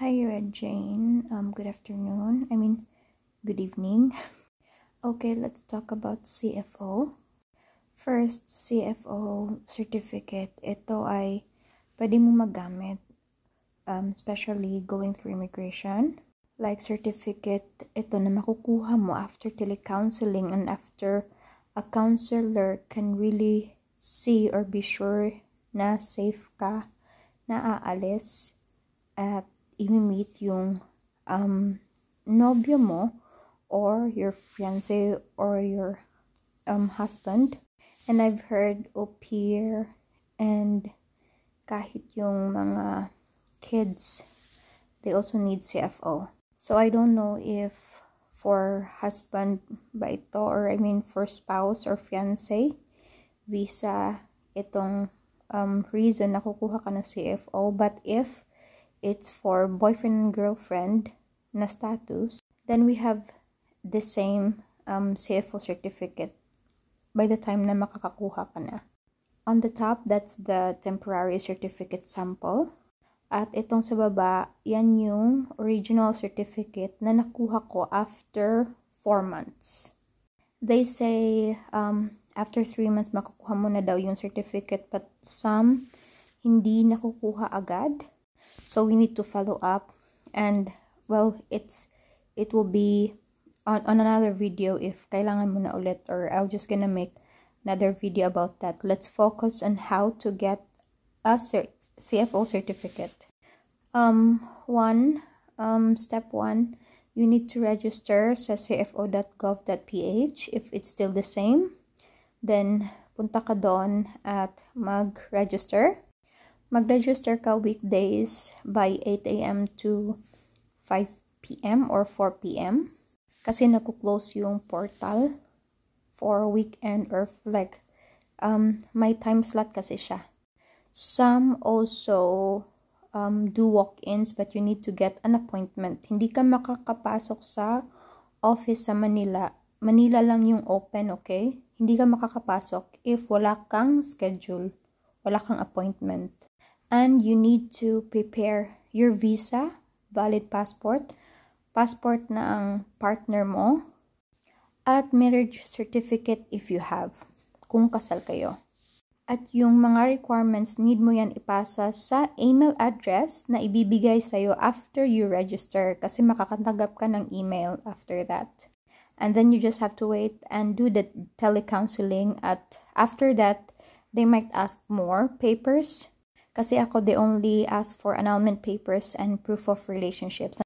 Hi, Red Jane. Good afternoon. Good evening. Okay, let's talk about CFO. First, CFO certificate. Ito ay pwede mo magamit, especially going through immigration. Like certificate, ito na makukuha mo after telecounseling and after a counselor can really see or be sure na safe ka, na aalis at i-meet yung nobyo mo or your fiancé or your husband. And I've heard au pair and kahit yung mga kids, they also need CFO. So I don't know if for husband ba ito or for spouse or fiancé visa itong reason na kukuha ka ng CFO, but if it's for boyfriend and girlfriend na status, then we have the same CFO certificate by the time na makakakuha ka na. On the top, that's the temporary certificate sample. At itong sa baba, yan yung original certificate na nakuha ko after 4 months. They say after 3 months makukuha mo na daw yung certificate, but some hindi nakukuha agad. So we need to follow up, and well, it will be on another video if kailangan mo na ulit, or I'll just gonna make another video about that. Let's focus on how to get a CFO certificate. Step 1, you need to register sa cfo.gov.ph. If it's still the same, then punta ka doon at mag-register. Mag-register ka weekdays by 8 a.m. to 5 p.m. or 4 p.m. Kasi naku-close yung portal for weekend or may time slot kasi siya. Some also do walk-ins, but you need to get an appointment. Hindi ka makakapasok sa office sa Manila. Manila lang yung open, okay? Hindi ka makakapasok if wala kang schedule, wala kang appointment. And you need to prepare your visa, valid passport na ang partner mo, at marriage certificate if you have, kung kasal kayo. At yung mga requirements, need mo yan ipasa sa email address na ibibigay sa'yo after you register, kasi makakatanggap ka ng email after that. And then you just have to wait and do the telecounseling. At after that, they might ask more papers. Kasi ako, they only ask for annulment papers and proof of relationships.